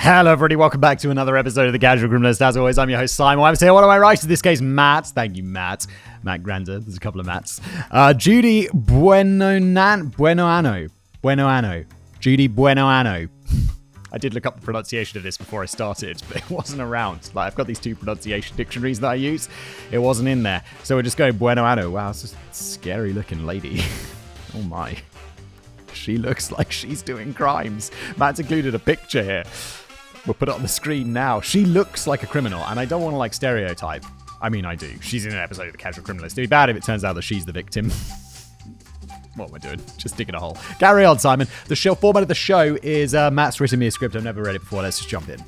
Hello everybody, welcome back to another episode of the Casual Criminalist. As always, I'm your host Simon. I'm here, what am I right? In this case, Matt. Thank you, Matt. Matt Grander. There's a couple of Matts. Judy Buenoano. Judy Buenoano. I did look up the pronunciation of this before I started, but it wasn't around. Like, I've got these two pronunciation dictionaries that I use. It wasn't in there. So we're just going Buenoano. Wow, it's a scary looking lady. Oh my. She looks like she's doing crimes. Matt's included a picture here. We'll put it on the screen now. She looks like a criminal, and I don't want to stereotype. I mean, I do. She's in an episode of The Casual Criminalist. It'd be bad if it turns out that she's the victim. What am I doing? Just digging a hole. Carry on, Simon. The show format of the show is Matt's written me a script. I've never read it before. Let's just jump in.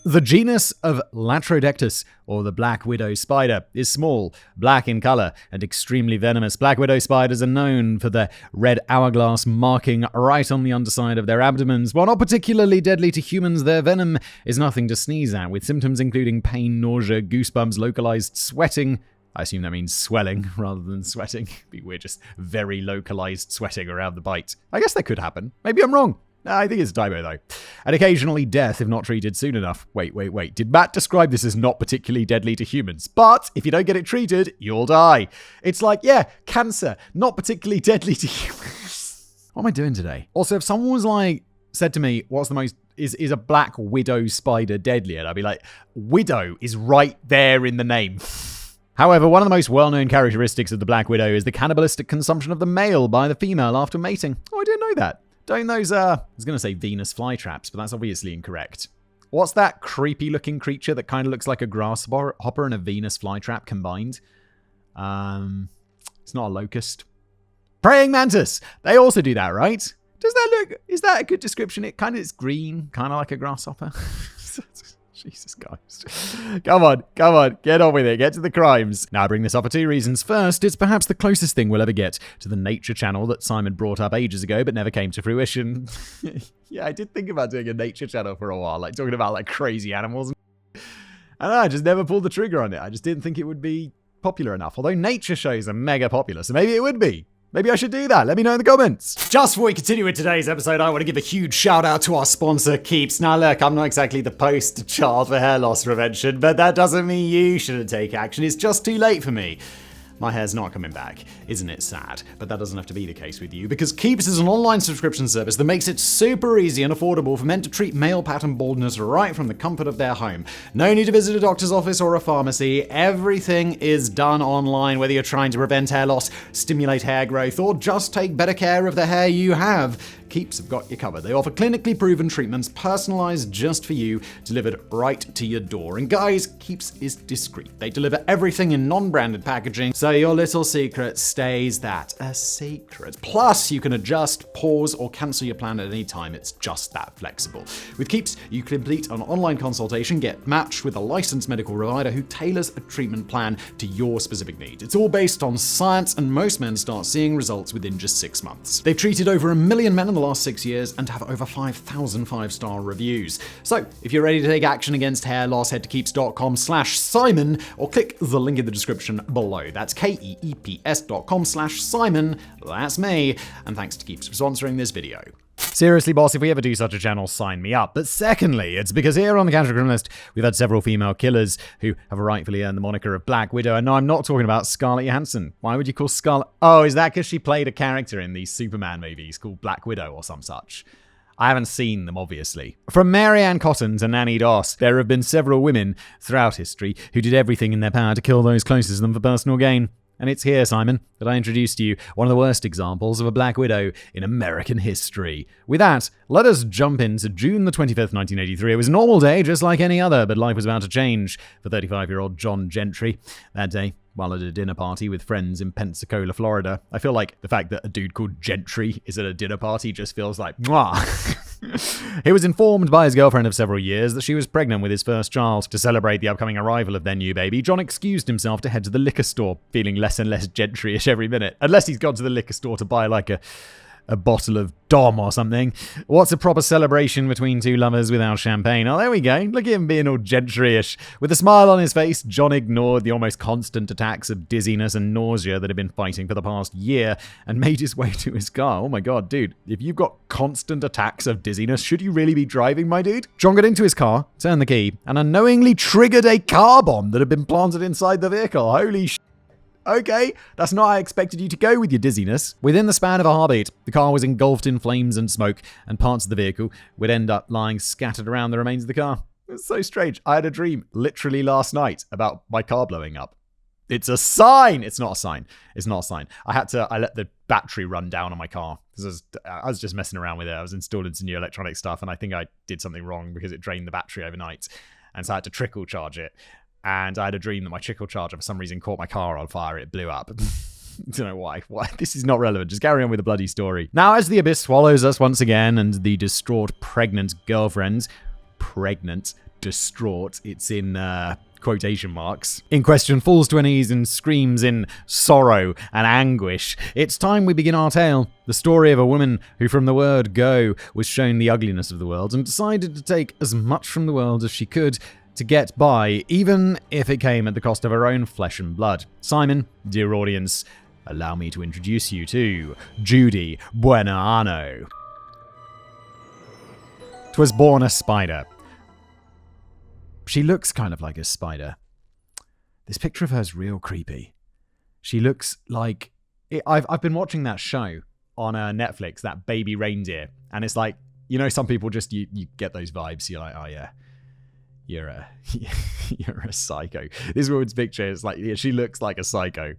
The genus of Latrodectus, or the black widow spider, is small, black in color, and extremely venomous. Black widow spiders are known for their red hourglass marking right on the underside of their abdomens. While not particularly deadly to humans, their venom is nothing to sneeze at, with symptoms including pain, nausea, goosebumps, localized sweating. I assume that means swelling rather than sweating. It'd be weird, just very localized sweating around the bite. I guess that could happen. Maybe I'm wrong. I think it's a typo, though. And occasionally death if not treated soon enough. Wait. Did Matt describe this as not particularly deadly to humans? But if you don't get it treated, you'll die. It's like, yeah, cancer, not particularly deadly to humans. What am I doing today? Also, if someone was said to me, what's the most, is a black widow spider deadly? And I'd be like, widow is right there in the name. However, one of the most well-known characteristics of the black widow is the cannibalistic consumption of the male by the female after mating. Oh, I didn't know that. Don't those, I was going to say Venus flytraps, but that's obviously incorrect. What's that creepy-looking creature that kind of looks like a grasshopper and a Venus flytrap combined? It's not a locust. Praying mantis! They also do that, right? Does that look, is that a good description? It's green, kind of like a grasshopper. Jesus Christ. Come on, get on with it, get to the crimes. Now I bring this up for two reasons. First, it's perhaps the closest thing we'll ever get to the nature channel that Simon brought up ages ago, but never came to fruition. Yeah, I did think about doing a nature channel for a while, talking about crazy animals. And I just never pulled the trigger on it. I just didn't think it would be popular enough. Although nature shows are mega popular, so maybe it would be. Maybe I should do that. Let me know in the comments. Just before we continue with today's episode, I want to give a huge shout out to our sponsor, Keeps. Now look, I'm not exactly the poster child for hair loss prevention, but that doesn't mean you shouldn't take action. It's just too late for me. My hair's not coming back. Isn't it sad? But that doesn't have to be the case with you, because Keeps is an online subscription service that makes it super easy and affordable for men to treat male pattern baldness right from the comfort of their home. No need to visit a doctor's office or a pharmacy. Everything is done online, whether you're trying to prevent hair loss, stimulate hair growth, or just take better care of the hair you have. Keeps have got you covered. They offer clinically proven treatments personalized just for you, delivered right to your door. And guys, Keeps is discreet. They deliver everything in non-branded packaging, so your little secret stays that, a secret. Plus, you can adjust, pause, or cancel your plan at any time. It's just that flexible. With Keeps, you complete an online consultation, get matched with a licensed medical provider who tailors a treatment plan to your specific needs. It's all based on science, and most men start seeing results within just 6 months. They've treated over 1 million men in the last 6 years and have over 5,000 5-star reviews. So, if you're ready to take action against hair loss, head to keeps.com/Simon or click the link in the description below. That's keeps.com/Simon. That's me. And thanks to Keeps for sponsoring this video. Seriously, boss, if we ever do such a channel, sign me up. But secondly, it's because here on the Casual Criminalist, we've had several female killers who have rightfully earned the moniker of Black Widow. And no, I'm not talking about Scarlett Johansson. Why would you call Scarlett? Oh, is that because she played a character in these Superman movies called Black Widow or some such? I haven't seen them, obviously. From Mary Ann Cotton to Nanny Doss, there have been several women throughout history who did everything in their power to kill those closest to them for personal gain. And it's here, Simon, that I introduce to you one of the worst examples of a Black Widow in American history. With that, let us jump into June the 25th, 1983. It was a normal day, just like any other, but life was about to change for 35-year-old John Gentry. That day, while at a dinner party with friends in Pensacola, Florida. I feel like the fact that a dude called Gentry is at a dinner party just feels like, mwah. He was informed by his girlfriend of several years that she was pregnant with his first child. To celebrate the upcoming arrival of their new baby, John excused himself to head to the liquor store, feeling less and less Gentry-ish every minute. Unless he's gone to the liquor store to buy a bottle of Dom or something. What's a proper celebration between two lovers without champagne? Oh, there we go. Look at him being all Gentry-ish. With a smile on his face, John ignored the almost constant attacks of dizziness and nausea that had been fighting for the past year and made his way to his car. Oh my god, dude. If you've got constant attacks of dizziness, should you really be driving, my dude? John got into his car, turned the key, and unknowingly triggered a car bomb that had been planted inside the vehicle. Holy shit. Okay, that's not how I expected you to go with your dizziness. Within the span of a heartbeat, the car was engulfed in flames and smoke, and parts of the vehicle would end up lying scattered around the remains of the car. It's so strange. I had a dream literally last night about my car blowing up. It's a sign. It's not a sign. It's not a sign. I let the battery run down on my car because I was just messing around with it. I was installing some new electronic stuff, and I think I did something wrong because it drained the battery overnight, and so I had to trickle charge it. And I had a dream that my trickle charger, for some reason, caught my car on fire. It blew up. Don't know why. This is not relevant. Just carry on with the bloody story. Now, as the abyss swallows us once again, and the distraught pregnant girlfriend, distraught, it's in quotation marks, in question, falls to her knees and screams in sorrow and anguish. It's time we begin our tale. The story of a woman who, from the word go, was shown the ugliness of the world and decided to take as much from the world as she could to get by, even if it came at the cost of her own flesh and blood. Simon, dear audience, allow me to introduce you to Judy Buenoano. 'Twas born a spider. She looks kind of like a spider. This picture of her is real creepy. She looks like... I've been watching that show on Netflix, that Baby Reindeer, and it's like, you know, some people just, you get those vibes, you're like, oh yeah, you're a psycho. This woman's picture is like, yeah, she looks like a psycho.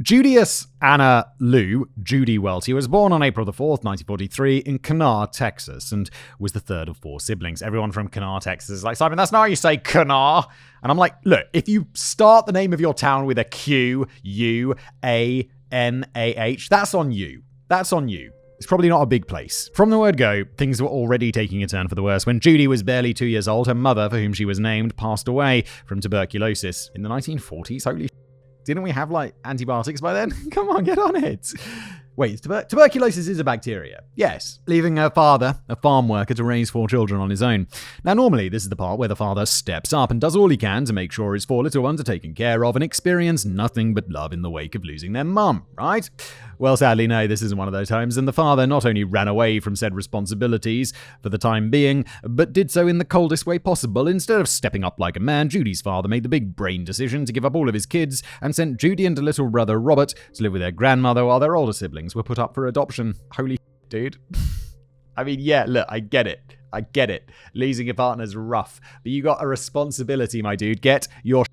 Judius Anna Lou, Judy Welty, was born on April the 4th, 1943, in Kanawha, Texas, and was the third of four siblings. Everyone from Kanawha, Texas is like, Simon, that's not how you say Kanawha. And I'm like, look, if you start the name of your town with a Q, U, A, N, A, H, that's on you. That's on you. It's probably not a big place. From the word go, things were already taking a turn for the worse. When Judy was barely 2 years old, her mother, for whom she was named, passed away from tuberculosis in the 1940s. Holy shit. Didn't we have, like, antibiotics by then? Come on, get on it. Wait, tuberculosis is a bacteria. Yes. Leaving her father, a farm worker, to raise four children on his own. Now, normally, this is the part where the father steps up and does all he can to make sure his four little ones are taken care of and experience nothing but love in the wake of losing their mum, right? Well, sadly, no, this isn't one of those times, and the father not only ran away from said responsibilities for the time being, but did so in the coldest way possible. Instead of stepping up like a man, Judy's father made the big brain decision to give up all of his kids and sent Judy and her little brother Robert to live with their grandmother while their older siblings were put up for adoption. Holy dude. I mean, yeah, look, I get it. Losing your partner's rough, but you got a responsibility, my dude. Get your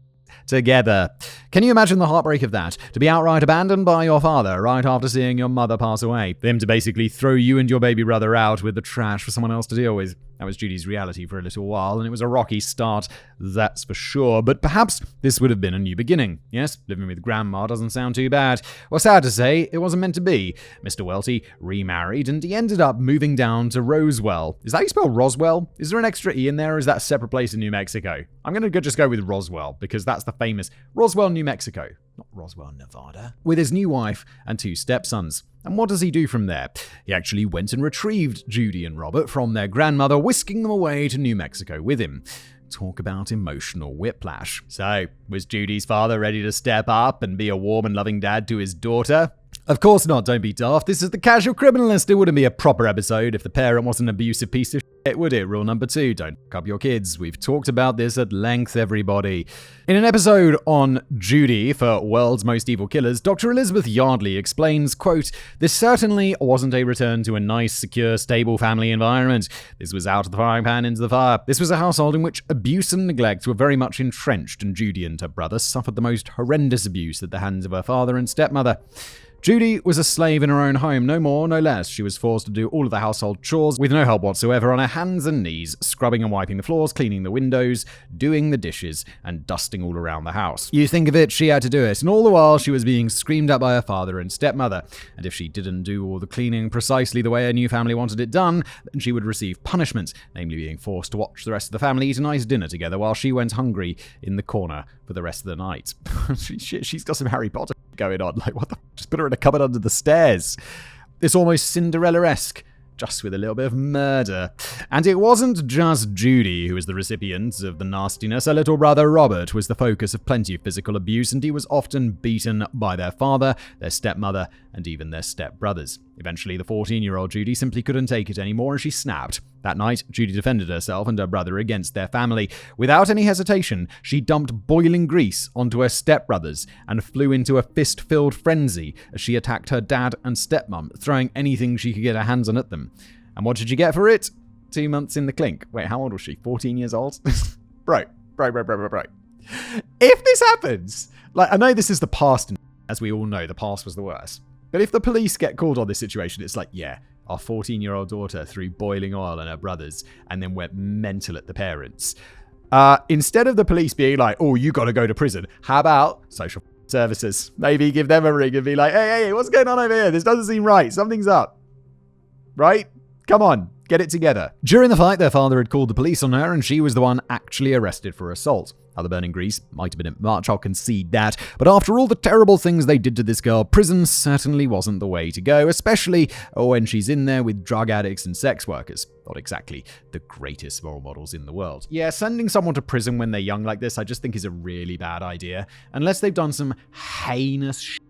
together. Can you imagine the heartbreak of that? To be outright abandoned by your father right after seeing your mother pass away. For him to basically throw you and your baby brother out with the trash for someone else to deal with. That was Judy's reality for a little while, and it was a rocky start, that's for sure. But perhaps this would have been a new beginning. Yes, living with grandma doesn't sound too bad. Well, sad to say, it wasn't meant to be. Mr. Welty remarried, and he ended up moving down to Roswell. Is that how you spell Roswell? Is there an extra E in there, or is that a separate place in New Mexico? I'm going to just go with Roswell, because that's the famous Roswell, New Mexico. Not Roswell, Nevada. With his new wife and two stepsons. And what does he do from there? He actually went and retrieved Judy and Robert from their grandmother, whisking them away to New Mexico with him. Talk about emotional whiplash. So, was Judy's father ready to step up and be a warm and loving dad to his daughter? Of course not, don't be daft. This is The Casual Criminalist. It wouldn't be a proper episode if the parent wasn't an abusive piece of shit, would it? Rule number 2, don't fuck up your kids. We've talked about this at length, everybody. In an episode on Judy for World's Most Evil Killers, Dr. Elizabeth Yardley explains, quote, "This certainly wasn't a return to a nice, secure, stable family environment. This was out of the frying pan into the fire. This was a household in which abuse and neglect were very much entrenched, and Judy and her brother suffered the most horrendous abuse at the hands of her father and stepmother. Judy was a slave in her own home, no more, no less. She was forced to do all of the household chores with no help whatsoever, on her hands and knees, scrubbing and wiping the floors, cleaning the windows, doing the dishes, and dusting all around the house. You think of it, she had to do it, and all the while she was being screamed at by her father and stepmother. And if she didn't do all the cleaning precisely the way her new family wanted it done, then she would receive punishment, namely being forced to watch the rest of the family eat a nice dinner together while she went hungry in the corner for the rest of the night." She's got some Harry Potter going on. Like, what the? Just put her in a cupboard under the stairs. This almost Cinderella-esque, just with a little bit of murder. And it wasn't just Judy who was the recipient of the nastiness. Her little brother Robert was the focus of plenty of physical abuse, and he was often beaten by their father, their stepmother, and even their stepbrothers. Eventually, the 14-year-old Judy simply couldn't take it anymore and she snapped. That night, Judy defended herself and her brother against their family. Without any hesitation, she dumped boiling grease onto her stepbrothers and flew into a fist-filled frenzy as she attacked her dad and stepmom, throwing anything she could get her hands on at them. And what did she get for it? 2 months in the clink. Wait, how old was she? 14 years old? Bro. If this happens, I know this is the past, and as we all know, the past was the worst. But if the police get called on this situation, it's like, yeah, our 14-year-old daughter threw boiling oil on her brothers and then went mental at the parents. Instead of the police being like, oh, you got to go to prison, how about social services? Maybe give them a ring and be like, hey, what's going on over here? This doesn't seem right. Something's up. Right? Come on. Get it together. During the fight, their father had called the police on her, and she was the one actually arrested for assault. How the burning grease might have been a bit much, I'll concede that. But after all the terrible things they did to this girl, prison certainly wasn't the way to go, especially when she's in there with drug addicts and sex workers. Not exactly the greatest role models in the world. Yeah, sending someone to prison when they're young like this, I just think is a really bad idea. Unless they've done some heinous shit.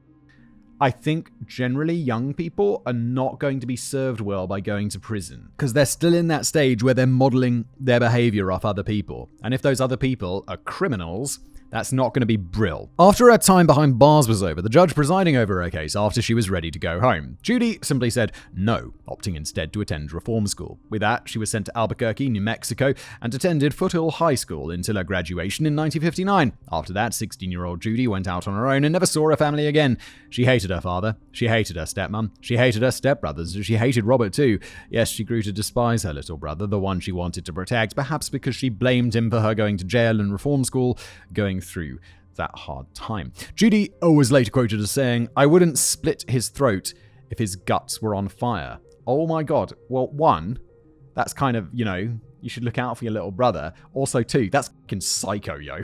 I think generally young people are not going to be served well by going to prison because they're still in that stage where they're modeling their behavior off other people. And if those other people are criminals, that's not going to be brill. After her time behind bars was over, the judge presiding over her case after she was ready to go home, Judy simply said no, opting instead to attend reform school. With that, she was sent to Albuquerque, New Mexico, and attended Foothill High School until her graduation in 1959. After that, 16-year-old Judy went out on her own and never saw her family again. She hated her father, she hated her stepmom, she hated her stepbrothers, she hated Robert too. Yes, she grew to despise her little brother, the one she wanted to protect, perhaps because she blamed him for her going to jail and reform school, going through that hard time. Judy was later quoted as saying, "I wouldn't split his throat if his guts were on fire." Oh my God. Well, one, that's kind of, you should look out for your little brother. Also, two, that's fucking psycho, yo.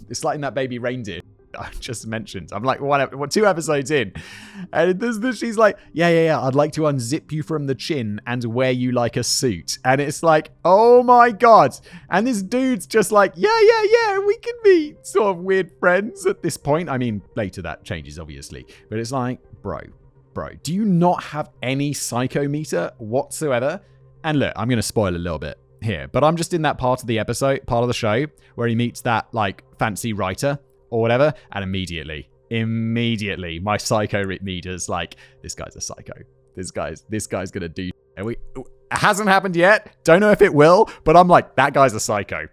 It's like in that Baby Reindeer I just mentioned. I'm like 2 episodes in, and she's like, yeah, I'd like to unzip you from the chin and wear you like a suit. And it's like, oh my God. And this dude's just like, yeah, we can be sort of weird friends at this point. I mean, later that changes, obviously. But it's like, bro, do you not have any psychometer whatsoever? And look, I'm going to spoil a little bit here, but I'm just in that part of the show where he meets that like fancy writer or whatever, and immediately my psycho meter's like, this guy's a psycho. This guy's gonna do. It hasn't happened yet. Don't know if it will, but I'm like, that guy's a psycho.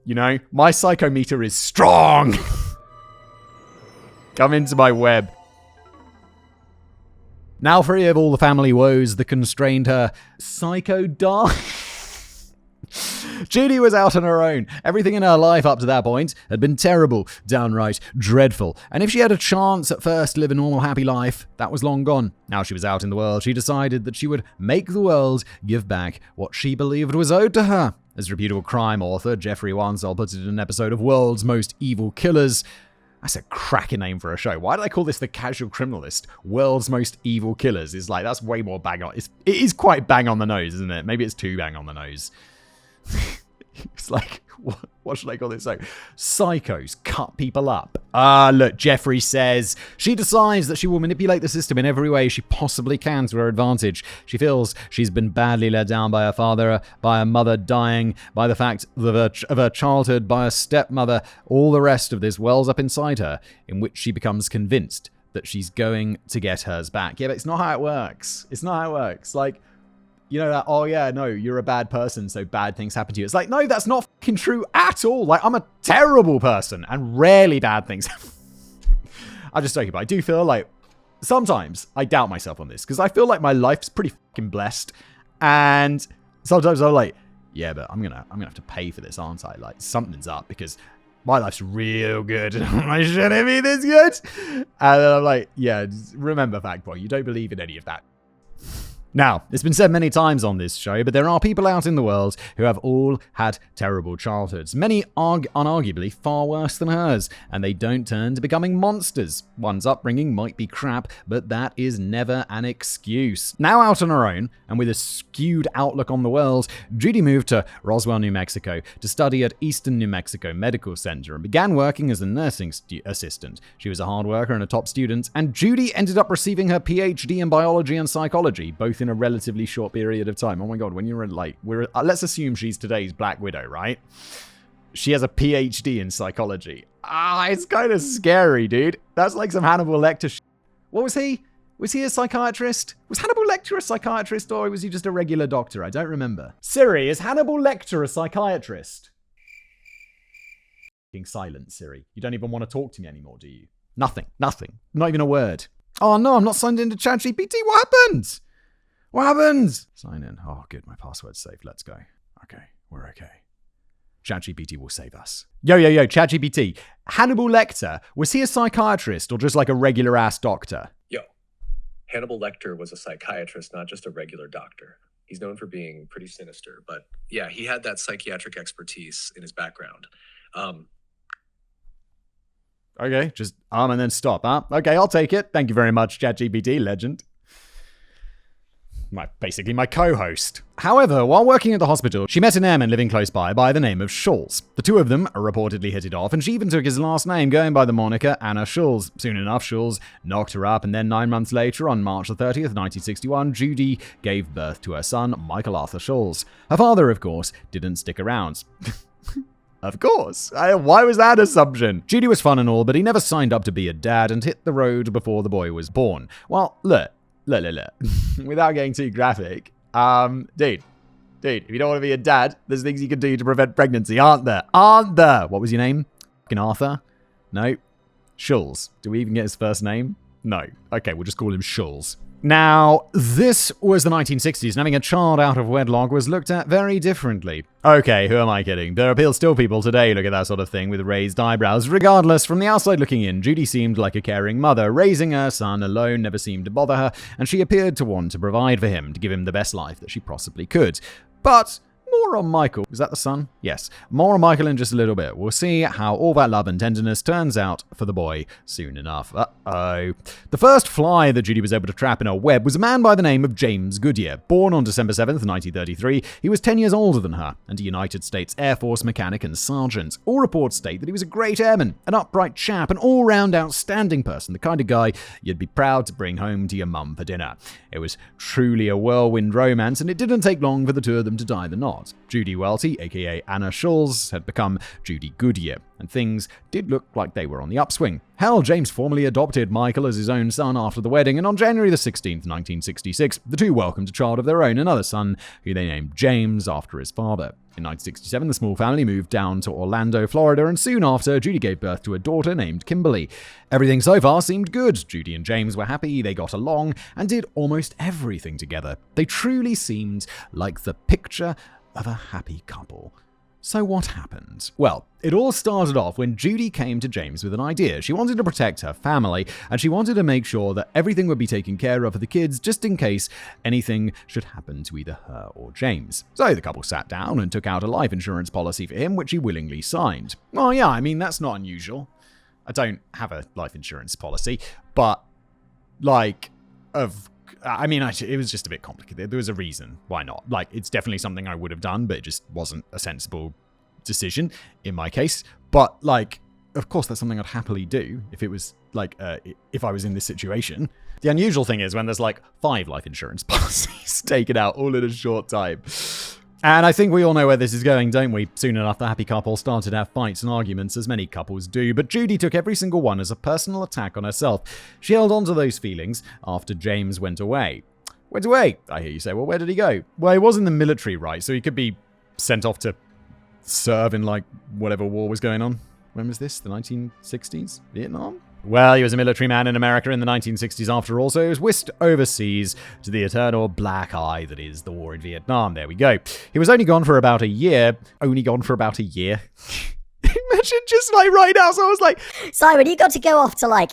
My psycho meter is strong. Come into my web. Now free of all the family woes that constrained her psycho dark. Judy was out on her own. Everything in her life up to that point had been terrible, downright dreadful. And if she had a chance at first to live a normal, happy life, that was long gone. Now she was out in the world, she decided that she would make the world give back what she believed was owed to her. As reputable crime author Jeffrey Wansell puts it in an episode of World's Most Evil Killers, that's a cracking name for a show. Why did I call this The Casual Criminalist? World's Most Evil Killers is like, that's way more bang on. It is quite bang on the nose, isn't it? Maybe it's too bang on the nose. It's like, what should I call this? So, psychos cut people up. Look, Jeffrey says she decides that she will manipulate the system in every way she possibly can to her advantage. She feels she's been badly let down by her father, by her mother dying, by the fact of her childhood, by her stepmother. All the rest of this wells up inside her, in which she becomes convinced that she's going to get hers back. Yeah, but it's not how it works. Like, that, oh yeah, no, you're a bad person, so bad things happen to you. It's like, no, that's not fucking true at all. Like, I'm a terrible person, and rarely bad things happen. I'm just joking, but I do feel like sometimes I doubt myself on this, because I feel like my life's pretty fucking blessed, and sometimes I'm like, yeah, but I'm gonna have to pay for this, aren't I? Like, something's up, because my life's real good, and I shouldn't be this good. And then I'm like, yeah, remember, fact boy, you don't believe in any of that. Now, it's been said many times on this show, but there are people out in the world who have all had terrible childhoods. Many unarguably far worse than hers, and they don't turn to becoming monsters. One's upbringing might be crap, but that is never an excuse. Now out on her own, and with a skewed outlook on the world, Judy moved to Roswell, New Mexico to study at Eastern New Mexico Medical Center and began working as a nursing assistant. She was a hard worker and a top student, and Judy ended up receiving her PhD in biology and psychology, both in a relatively short period of time. Oh my god, when you're like, let's assume she's today's Black Widow, right? She has a PhD in psychology. It's kind of scary, dude. That's like some Hannibal Lecter What was he? Was he a psychiatrist? Was Hannibal Lecter a psychiatrist, or was he just a regular doctor? I don't remember. Siri, is Hannibal Lecter a psychiatrist? Silent, Siri. You don't even want to talk to me anymore, do you? Nothing. Not even a word. Oh no, I'm not signed into ChatGPT. What happened? What happened? Sign in. Oh, good. My password's safe. Let's go. Okay, we're okay. ChatGPT will save us. Yo, ChatGPT. Hannibal Lecter, was he a psychiatrist or just like a regular ass doctor? Yo, Hannibal Lecter was a psychiatrist, not just a regular doctor. He's known for being pretty sinister, but yeah, he had that psychiatric expertise in his background. Okay, just and then stop, huh? Okay, I'll take it. Thank you very much, ChatGPT, legend. Basically my co-host. However, while working at the hospital, she met an airman living close by the name of Schulz. The two of them reportedly hit it off, and she even took his last name, going by the moniker Anna Schulz. Soon enough, Schulz knocked her up, and then 9 months later, on March the 30th, 1961, Judy gave birth to her son, Michael Arthur Schulz. Her father, of course, didn't stick around. Of course. Why was that assumption? Judy was fun and all, but he never signed up to be a dad and hit the road before the boy was born. Well, look. Without getting too graphic, dude, if you don't want to be a dad, there's things you can do to prevent pregnancy, aren't there? What was your name? Fucking Arthur? No? Schulz. Do we even get his first name? No. Okay, we'll just call him Schulz. Now, this was the 1960s, and having a child out of wedlock was looked at very differently. Okay, who am I kidding? There are still people today look at that sort of thing with raised eyebrows. Regardless, from the outside looking in, Judy seemed like a caring mother. Raising her son alone never seemed to bother her, and she appeared to want to provide for him, to give him the best life that she possibly could. But more on Michael. Is that the son? Yes. More on Michael in just a little bit. We'll see how all that love and tenderness turns out for the boy soon enough. Uh-oh. The first fly that Judy was able to trap in her web was a man by the name of James Goodyear. Born on December 7th, 1933, he was 10 years older than her and a United States Air Force mechanic and sergeant. All reports state that he was a great airman, an upright chap, an all-round outstanding person, the kind of guy you'd be proud to bring home to your mum for dinner. It was truly a whirlwind romance, and it didn't take long for the two of them to tie the knot. Judy Welty, aka Anna Schulz, had become Judy Goodyear, and things did look like they were on the upswing. Hell, James formally adopted Michael as his own son after the wedding, and on January the 16th, 1966, the two welcomed a child of their own, another son, who they named James after his father. In 1967, the small family moved down to Orlando, Florida, and soon after, Judy gave birth to a daughter named Kimberly. Everything so far seemed good. Judy and James were happy, they got along, and did almost everything together. They truly seemed like the picture of a happy couple. So what happened? Well, it all started off when Judy came to James with an idea. She wanted to protect her family, and she wanted to make sure that everything would be taken care of for the kids, just in case anything should happen to either her or James. So the couple sat down and took out a life insurance policy for him, which he willingly signed. Well, yeah, I mean, that's not unusual. I don't have a life insurance policy, but, it was just a bit complicated. There was a reason why not. It's definitely something I would have done, but it just wasn't a sensible decision in my case. But, of course, that's something I'd happily do if it was, if I was in this situation. The unusual thing is when there's, 5 life insurance policies taken out all in a short time. And I think we all know where this is going, don't we? Soon enough, the happy couple started to have fights and arguments, as many couples do, but Judy took every single one as a personal attack on herself. She held on to those feelings after James went away. Went away, I hear you say. Well, where did he go? Well, he was in the military, right? So he could be sent off to serve in, whatever war was going on. When was this? The 1960s? Vietnam? Well, he was a military man in America in the 1960s after all, so he was whisked overseas to the eternal black eye that is the war in Vietnam. There we go. He was only gone for about a year. Imagine just right now, so I was like, Simon, you got to go off to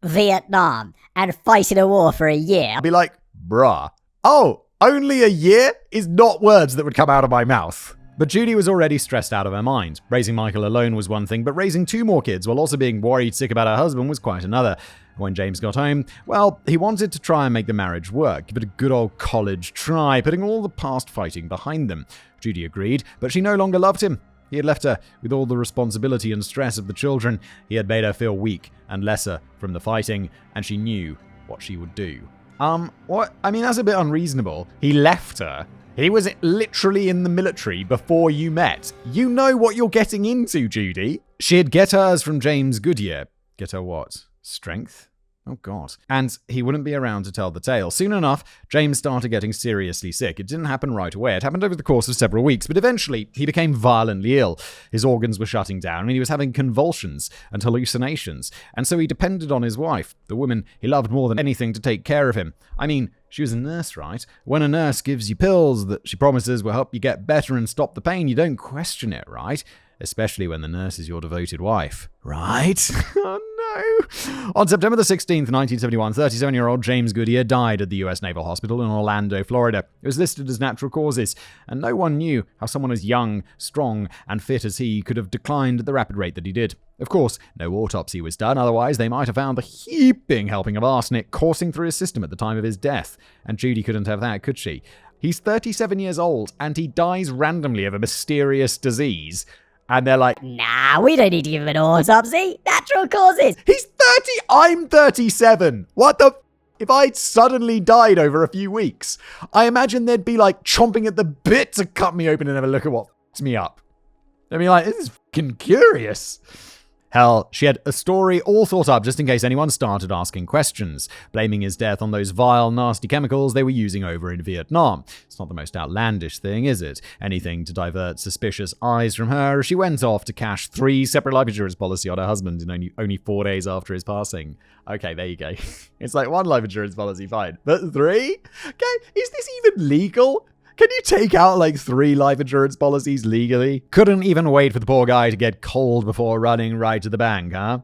Vietnam and fight in a war for a year. I'd be like, bruh, Oh, only a year is not words that would come out of my mouth. But Judy was already stressed out of her mind. Raising Michael alone was one thing, but raising 2 more kids while also being worried sick about her husband was quite another. When James got home, well, he wanted to try and make the marriage work, give it a good old college try, putting all the past fighting behind them. Judy agreed, but she no longer loved him. He had left her with all the responsibility and stress of the children. He had made her feel weak and lesser from the fighting, and she knew what she would do. What? I mean, that's a bit unreasonable. He left her. He was literally in the military before you met. You know what you're getting into, Judy. She'd get hers from James Goodyear. Get her what? Strength? Oh, God. And he wouldn't be around to tell the tale. Soon enough, James started getting seriously sick. It didn't happen right away. It happened over the course of several weeks, but eventually he became violently ill. His organs were shutting down, and he was having convulsions and hallucinations. And so he depended on his wife, the woman he loved more than anything, to take care of him. I mean, she was a nurse, right? When a nurse gives you pills that she promises will help you get better and stop the pain, you don't question it, right? Especially when the nurse is your devoted wife. Right? Oh, no. On September the 16th, 1971, 37-year-old James Goodyear died at the U.S. Naval Hospital in Orlando, Florida. It was listed as natural causes, and no one knew how someone as young, strong, and fit as he could have declined at the rapid rate that he did. Of course, no autopsy was done, otherwise they might have found the heaping helping of arsenic coursing through his system at the time of his death. And Judy couldn't have that, could she? He's 37 years old, and he dies randomly of a mysterious disease. And they're like, nah, we don't need to give him an autopsy. Natural causes. He's 30, I'm 37. What the if I'd suddenly died over a few weeks? I imagine they'd be like chomping at the bit to cut me open and have a look at what f***ed me up. They'd be like, this is fucking curious. Hell, she had a story all thought up just in case anyone started asking questions, blaming his death on those vile, nasty chemicals they were using over in Vietnam. It's not the most outlandish thing, is it? Anything to divert suspicious eyes from her as she went off to cash 3 separate life insurance policies on her husband in only 4 days after his passing. Okay, there you go. It's like 1 life insurance policy, fine. But 3? Okay, is this even legal? Can you take out like 3 life insurance policies legally? Couldn't even wait for the poor guy to get cold before running right to the bank, huh?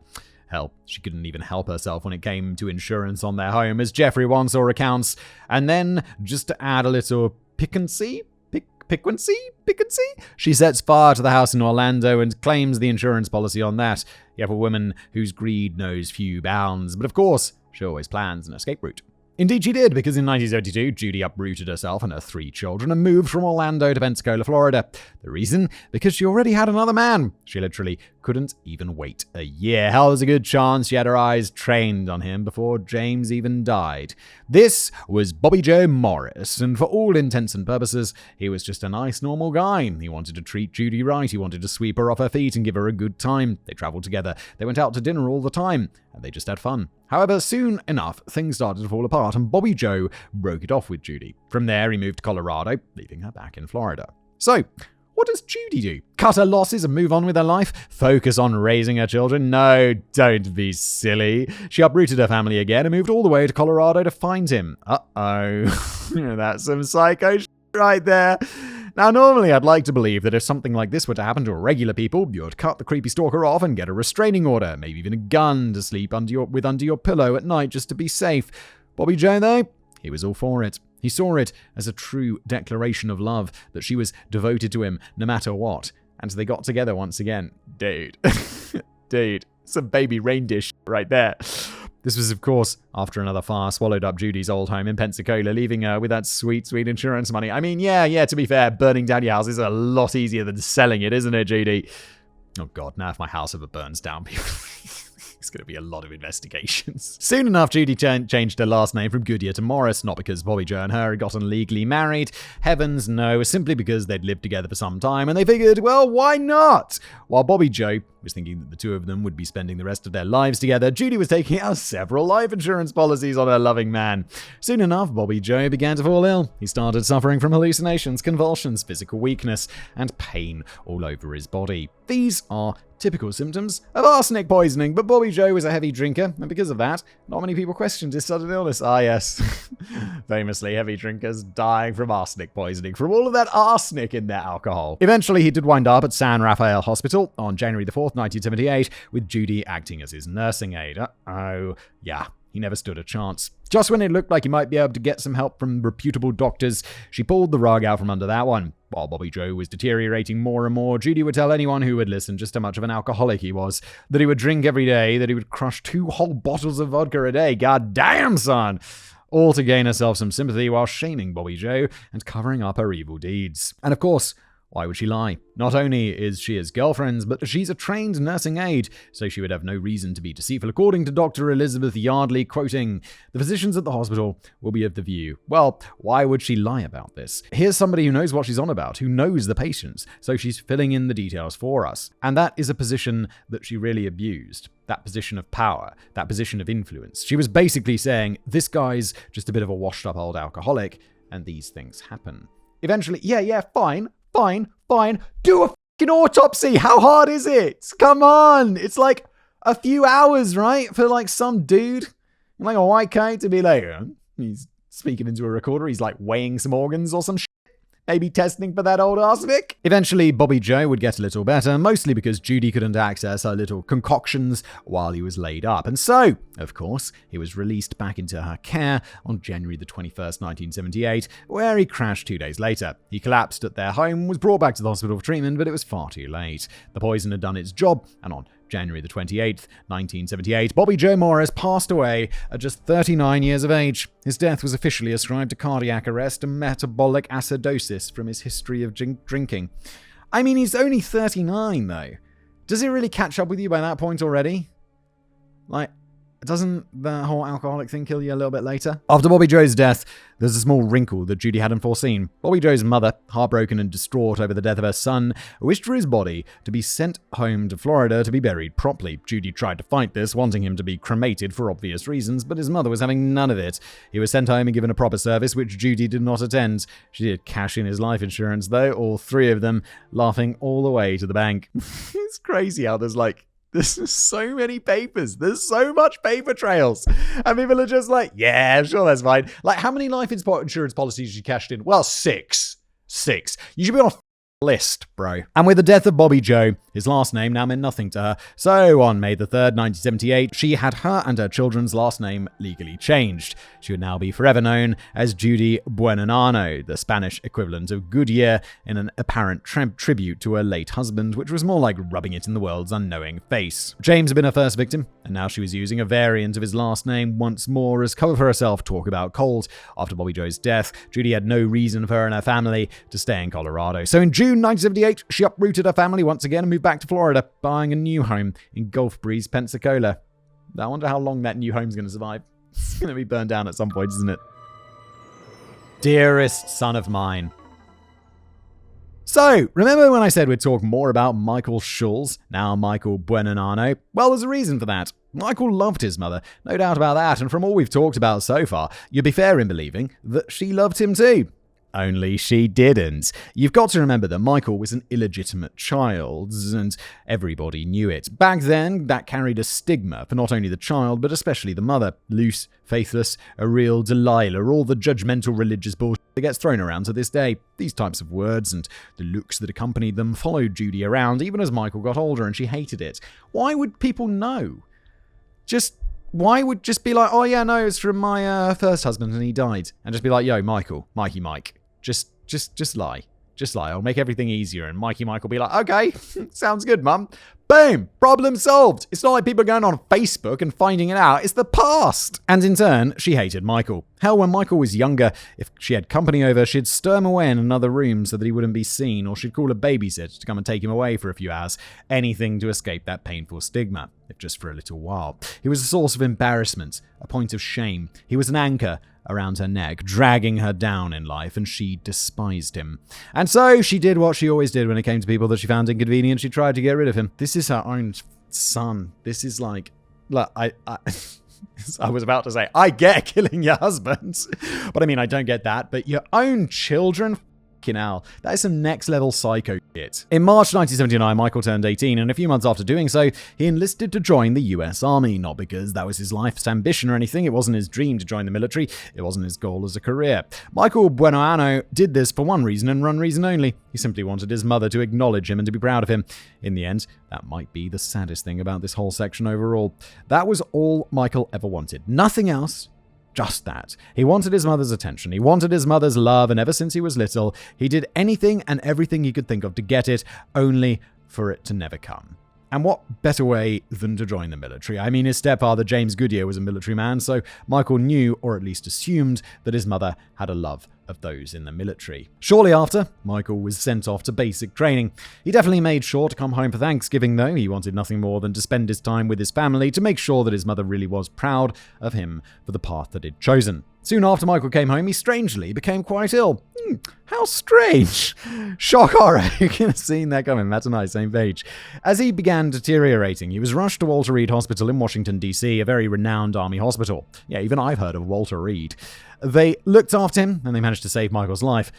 Hell, she couldn't even help herself when it came to insurance on their home, as Jeffrey once saw accounts. And then, just to add a little piquancy, she sets fire to the house in Orlando and claims the insurance policy on that. You have a woman whose greed knows few bounds, but of course, she always plans an escape route. Indeed she did, because in 1972, Judy uprooted herself and her 3 children and moved from Orlando to Pensacola, Florida. The reason? Because she already had another man. She literally couldn't even wait a year. Hell, there's a good chance she had her eyes trained on him before James even died. This was Bobby Joe Morris, and for all intents and purposes, he was just a nice, normal guy. He wanted to treat Judy right. He wanted to sweep her off her feet and give her a good time. They traveled together. They went out to dinner all the time, and they just had fun. However, soon enough, things started to fall apart, and Bobby Joe broke it off with Judy. From there, he moved to Colorado, leaving her back in Florida. So, what does Judy do? Cut her losses and move on with her life? Focus on raising her children? No, don't be silly. She uprooted her family again and moved all the way to Colorado to find him. Uh-oh. That's some psycho shit right there. Now, normally I'd like to believe that if something like this were to happen to regular people, you'd cut the creepy stalker off and get a restraining order, maybe even a gun to sleep under your pillow at night just to be safe. Bobby Joe, though, he was all for it. He saw it as a true declaration of love, that she was devoted to him no matter what. And they got together once again. Dude. Dude. Some baby reindeer shit right there. This was, of course, after another fire swallowed up Judy's old home in Pensacola, leaving her with that sweet, sweet insurance money. I mean, yeah, to be fair, burning down your house is a lot easier than selling it, isn't it, Judy? Oh, God, now if my house ever burns down, people... It's going to be a lot of investigations. Soon enough, Judy changed her last name from Goodyear to Morris, not because Bobby Joe and her had gotten legally married. Heavens no, simply because they'd lived together for some time, and they figured, well, why not? While Bobby Joe was thinking that the two of them would be spending the rest of their lives together, Judy was taking out several life insurance policies on her loving man. Soon enough, Bobby Joe began to fall ill. He started suffering from hallucinations, convulsions, physical weakness, and pain all over his body. These are typical symptoms of arsenic poisoning, but Bobby Joe was a heavy drinker, and because of that, not many people questioned his sudden illness. Ah, yes. Famously, heavy drinkers dying from arsenic poisoning, from all of that arsenic in their alcohol. Eventually, he did wind up at San Rafael Hospital on January the 4th, 1978, with Judy acting as his nursing aide. Uh-oh. Yeah. he never stood a chance. Just when it looked like he might be able to get some help from reputable doctors, she pulled the rug out from under that one. While Bobby Joe was deteriorating more and more, Judy would tell anyone who would listen just how much of an alcoholic he was, that he would drink every day, that he would crush 2 whole bottles of vodka a day. God damn, son! All to gain herself some sympathy while shaming Bobby Joe and covering up her evil deeds. And of course, why would she lie? Not only is she his girlfriend, but she's a trained nursing aide, so she would have no reason to be deceitful. According to Dr. Elizabeth Yardley, quoting, "The physicians at the hospital will be of the view." Well, why would she lie about this? Here's somebody who knows what she's on about, who knows the patients, so she's filling in the details for us. And that is a position that she really abused. That position of power, that position of influence. She was basically saying, this guy's just a bit of a washed up old alcoholic, and these things happen. Eventually, fine. Do a fucking autopsy. How hard is it? Come on. It's like a few hours, right? For like some dude in like a white coat to be like, he's speaking into a recorder. He's like weighing some organs or some shit. Maybe testing for that old arsenic. Eventually, Bobby Joe would get a little better, mostly because Judy couldn't access her little concoctions while he was laid up. And so, of course, he was released back into her care on January the 21st, 1978, where he crashed 2 days later. He collapsed at their home, was brought back to the hospital for treatment, but it was far too late. The poison had done its job, and on January the 28th, 1978, Bobby Joe Morris passed away at just 39 years of age. His death was officially ascribed to cardiac arrest and metabolic acidosis from his history of drinking. I mean, he's only 39, though. Does it really catch up with you by that point already? Like, doesn't the whole alcoholic thing kill you a little bit later? After Bobby Joe's death, there's a small wrinkle that Judy hadn't foreseen. Bobby Joe's mother, heartbroken and distraught over the death of her son, wished for his body to be sent home to Florida to be buried properly. Judy tried to fight this, wanting him to be cremated for obvious reasons, but his mother was having none of it. He was sent home and given a proper service, which Judy did not attend. She did cash in his life insurance, though, all 3 of them, laughing all the way to the bank. It's crazy how there's so many papers. There's so much paper trails. And people are just like, yeah, sure, that's fine. Like, how many life insurance policies you cashed in? Well, 6. 6. You should be on a list, bro. And with the death of Bobby Joe, his last name now meant nothing to her. So on May the 3rd, 1978, she had her and her children's last name legally changed. She would now be forever known as Judy Buenoano, the Spanish equivalent of Goodyear, in an apparent tribute to her late husband, which was more like rubbing it in the world's unknowing face. James had been her first victim, and now she was using a variant of his last name once more as cover for herself talk about cold. After Bobby Joe's death, Judy had no reason for her and her family to stay in Colorado. So in June 1978, she uprooted her family once again and moved back to Florida, buying a new home in Gulf Breeze, Pensacola. I wonder how long that new home's going to survive. It's going to be burned down at some point, isn't it? Dearest son of mine. So, remember when I said we'd talk more about Michael Schulz, now Michael Buenoano? Well, there's a reason for that. Michael loved his mother, no doubt about that, and from all we've talked about so far, you'd be fair in believing that she loved him too. Only she didn't. You've got to remember that Michael was an illegitimate child, and everybody knew it. Back then, that carried a stigma for not only the child, but especially the mother. Loose, faithless, a real Delilah, all the judgmental religious bullshit that gets thrown around to this day. These types of words and the looks that accompanied them followed Judy around, even as Michael got older, and she hated it. Why would people know? Why would just be like, oh yeah, no, it's from my first husband and he died. And just be like, yo, Mikey Mike. Just lie. Just lie. I'll make everything easier. And Mikey Mike will be like, okay, sounds good, mum. Boom! Problem solved. It's not like people are going on Facebook and finding it out. It's the past. And in turn, she hated Michael. Hell, when Michael was younger, if she had company over, she'd stir him away in another room so that he wouldn't be seen, or she'd call a babysitter to come and take him away for a few hours. Anything to escape that painful stigma, if just for a little while. He was a source of embarrassment, a point of shame. He was an anchor around her neck, dragging her down in life, and she despised him. And so she did what she always did when it came to people that she found inconvenient. She tried to get rid of him. This is her own son. This is like I was about to say, I get killing your husband. But I mean, I don't get that. But your own children? Fucking hell. That is some next level psycho shit. In March 1979, Michael turned 18, and a few months after doing so, he enlisted to join the US Army. Not because that was his life's ambition or anything. It wasn't his dream to join the military. It wasn't his goal as a career. Michael Buenoano did this for one reason and one reason only. He simply wanted his mother to acknowledge him and to be proud of him. In the end, that might be the saddest thing about this whole section overall. That was all Michael ever wanted. Nothing else. Just that. He wanted his mother's attention. He wanted his mother's love, and ever since he was little, he did anything and everything he could think of to get it, only for it to never come. And what better way than to join the military? I mean, his stepfather, James Goodyear, was a military man, so Michael knew, or at least assumed, that his mother had a love of those in the military. Shortly after, Michael was sent off to basic training. He definitely made sure to come home for Thanksgiving, though. He wanted nothing more than to spend his time with his family to make sure that his mother really was proud of him for the path that he'd chosen. Soon after Michael came home, he strangely became quite ill. How strange. Shock horror. You can have seen that coming. Matt and I, same page. As he began deteriorating, he was rushed to Walter Reed Hospital in Washington, D.C., a very renowned army hospital. Yeah, even I've heard of Walter Reed. They looked after him, and they managed to save Michael's life,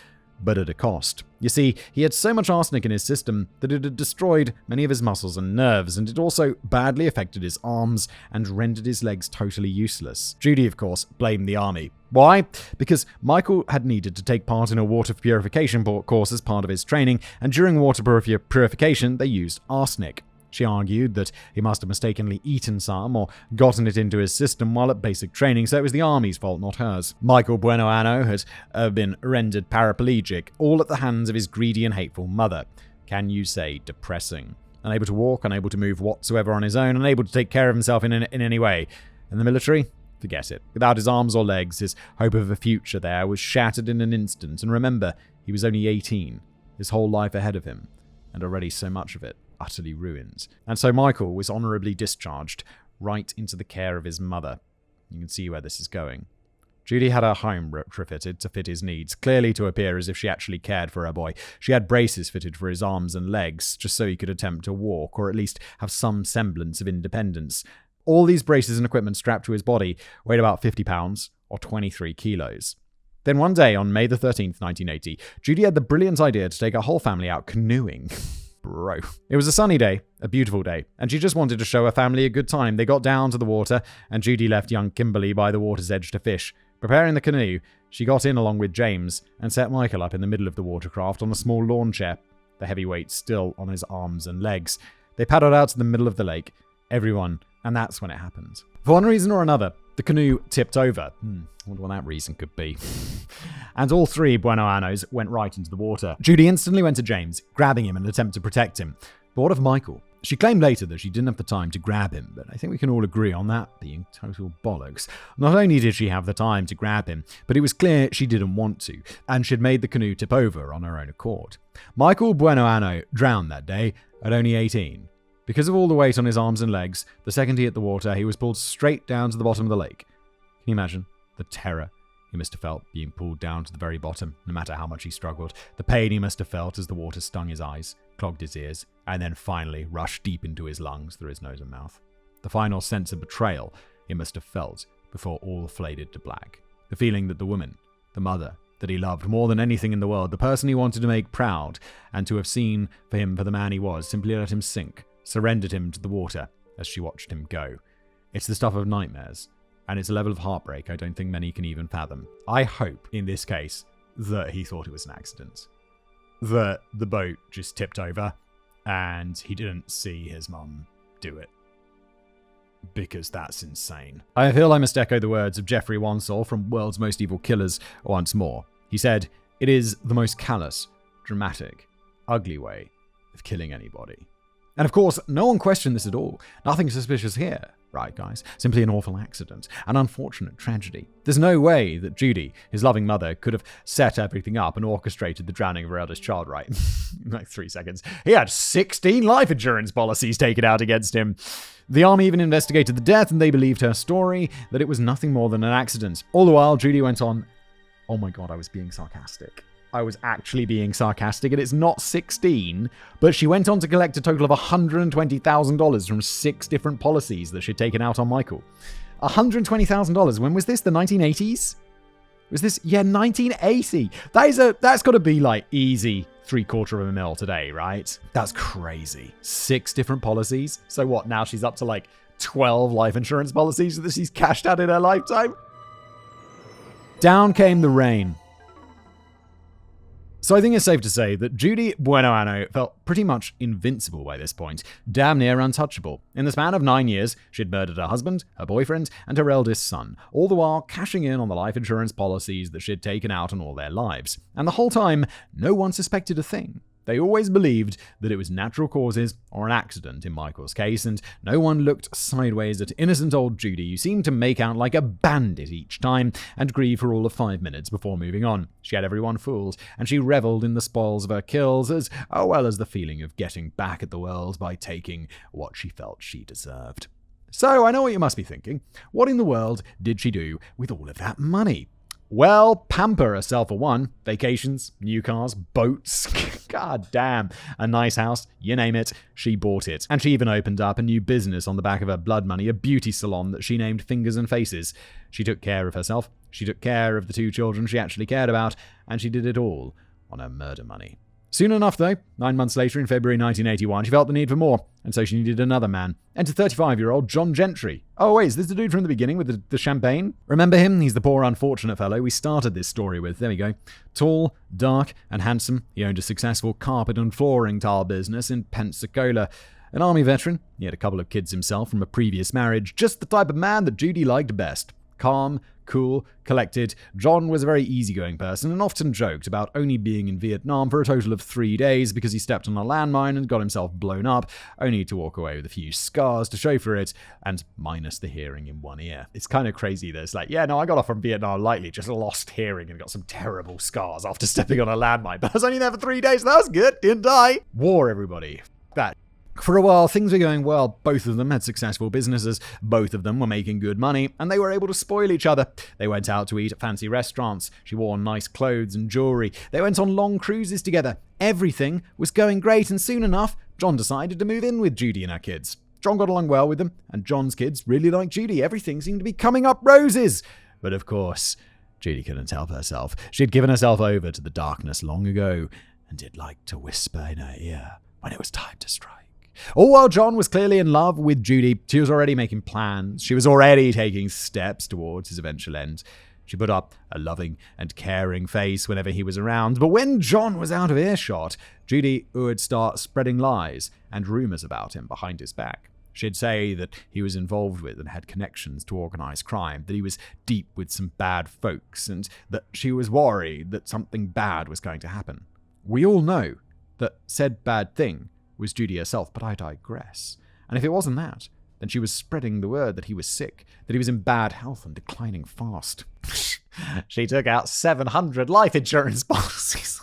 but at a cost. You see, he had so much arsenic in his system that it had destroyed many of his muscles and nerves, and it also badly affected his arms and rendered his legs totally useless. Judy, of course, blamed the army. Why? Because Michael had needed to take part in a water purification course as part of his training, and during water purification, they used arsenic. She argued that he must have mistakenly eaten some or gotten it into his system while at basic training, so it was the army's fault, not hers. Michael Buenoano had been rendered paraplegic, all at the hands of his greedy and hateful mother. Can you say depressing? Unable to walk, unable to move whatsoever on his own, unable to take care of himself in any way. And the military? Forget it. Without his arms or legs, his hope of a future there was shattered in an instant. And remember, he was only 18, his whole life ahead of him, and already so much of it utterly ruined. And so Michael was honorably discharged right into the care of his mother. You can see where this is going. Judy had her home retrofitted to fit his needs, clearly to appear as if she actually cared for her boy. She had braces fitted for his arms and legs, just so he could attempt to walk, or at least have some semblance of independence. All these braces and equipment strapped to his body weighed about 50 pounds, or 23 kilos. Then one day, on May the 13th, 1980, Judy had the brilliant idea to take her whole family out canoeing. Bro. It was a sunny day, a beautiful day, and she just wanted to show her family a good time. They got down to the water, and Judy left young Kimberly by the water's edge to fish. Preparing the canoe, she got in along with James and set Michael up in the middle of the watercraft on a small lawn chair, the heavy weight still on his arms and legs. They paddled out to the middle of the lake, everyone, and that's when it happened. For one reason or another, the canoe tipped over. I wonder what that reason could be. And all three Buenoanos went right into the water. Judy instantly went to James, grabbing him in an attempt to protect him. But what of Michael? She claimed later that she didn't have the time to grab him, but I think we can all agree on that being total bollocks. Not only did she have the time to grab him, but it was clear she didn't want to, and she'd made the canoe tip over on her own accord. Michael Buenoano drowned that day at only 18. Because of all the weight on his arms and legs, the second he hit the water, he was pulled straight down to the bottom of the lake. Can you imagine the terror he must have felt being pulled down to the very bottom, no matter how much he struggled? The pain he must have felt as the water stung his eyes, clogged his ears, and then finally rushed deep into his lungs through his nose and mouth. The final sense of betrayal he must have felt before all faded to black. The feeling that the woman, the mother, that he loved more than anything in the world, the person he wanted to make proud and to have seen for him for the man he was, simply let him sink, surrendered him to the water as she watched him go. It's the stuff of nightmares, and it's a level of heartbreak I don't think many can even fathom. I hope, in this case, that he thought it was an accident. That the boat just tipped over, and he didn't see his mum do it. Because that's insane. I feel I must echo the words of Jeffrey Wansall from World's Most Evil Killers once more. He said, "It is the most callous, dramatic, ugly way of killing anybody." And of course, no one questioned this at all. Nothing suspicious here, right, guys? Simply an awful accident, an unfortunate tragedy. There's no way that Judy, his loving mother, could have set everything up and orchestrated the drowning of her eldest child, right? In like 3 seconds. He had 16 life insurance policies taken out against him. The army even investigated the death, and they believed her story, that it was nothing more than an accident. All the while, Judy went on, "Oh my God, I was being sarcastic. I was actually being sarcastic, and it's not 16, but she went on to collect a total of $120,000 from 6 different policies that she'd taken out on Michael. $120,000. When was this? The 1980s? Was this? Yeah, 1980. That's got to be like easy $750,000 today, right? That's crazy. 6 different policies. So what? Now she's up to like 12 life insurance policies that she's cashed out in her lifetime. Down came the rain. So I think it's safe to say that Judy Buenoano felt pretty much invincible by this point, damn near untouchable. In the span of 9 years, she'd murdered her husband, her boyfriend, and her eldest son, all the while cashing in on the life insurance policies that she'd taken out on all their lives. And the whole time, no one suspected a thing. They always believed that it was natural causes or an accident in Michael's case, and no one looked sideways at innocent old Judy, who seemed to make out like a bandit each time and grieve for all of 5 minutes before moving on. She had everyone fooled, and she reveled in the spoils of her kills as well as the feeling of getting back at the world by taking what she felt she deserved. So I know what you must be thinking. What in the world did she do with all of that money? Well, pamper herself for one. Vacations, new cars, boats, god damn, a nice house, you name it, she bought it. And she even opened up a new business on the back of her blood money, a beauty salon that she named Fingers and Faces. She took care of herself, she took care of the 2 children she actually cared about, and she did it all on her murder money. Soon enough, though, 9 months later in February 1981, she felt the need for more, and so she needed another man. Enter 35-year-old John Gentry. Oh wait, is this the dude from the beginning with the champagne? Remember him? He's the poor unfortunate fellow we started this story with. There we go. Tall, dark, and handsome, he owned a successful carpet and flooring tile business in Pensacola. An army veteran, he had a couple of kids himself from a previous marriage, just the type of man that Judy liked best. Calm, cool, collected, John was a very easygoing person and often joked about only being in Vietnam for a total of 3 days because he stepped on a landmine and got himself blown up, only to walk away with a few scars to show for it, and minus the hearing in one ear. It's kind of crazy that it's like, yeah, no, I got off from Vietnam lightly, just lost hearing and got some terrible scars after stepping on a landmine, but I was only there for 3 days, so that was good, didn't die. War, everybody. That. For a while, things were going well. Both of them had successful businesses, both of them were making good money, and they were able to spoil each other. They went out to eat at fancy restaurants. She wore nice clothes and jewelry. They went on long cruises together. Everything was going great, and soon enough, John decided to move in with Judy and her kids. John got along well with them, and John's kids really liked Judy. Everything seemed to be coming up roses. But of course, Judy couldn't help herself. She'd given herself over to the darkness long ago, and did like to whisper in her ear when it was time to strike. All while John was clearly in love with Judy, she was already making plans. She was already taking steps towards his eventual end. She put up a loving and caring face whenever he was around. But when John was out of earshot, Judy would start spreading lies and rumors about him behind his back. She'd say that he was involved with and had connections to organized crime, that he was deep with some bad folks, and that she was worried that something bad was going to happen. We all know that said bad thing was Judy herself, but I digress. And if it wasn't that, then she was spreading the word that he was sick, that he was in bad health and declining fast. She took out 700 life insurance policies.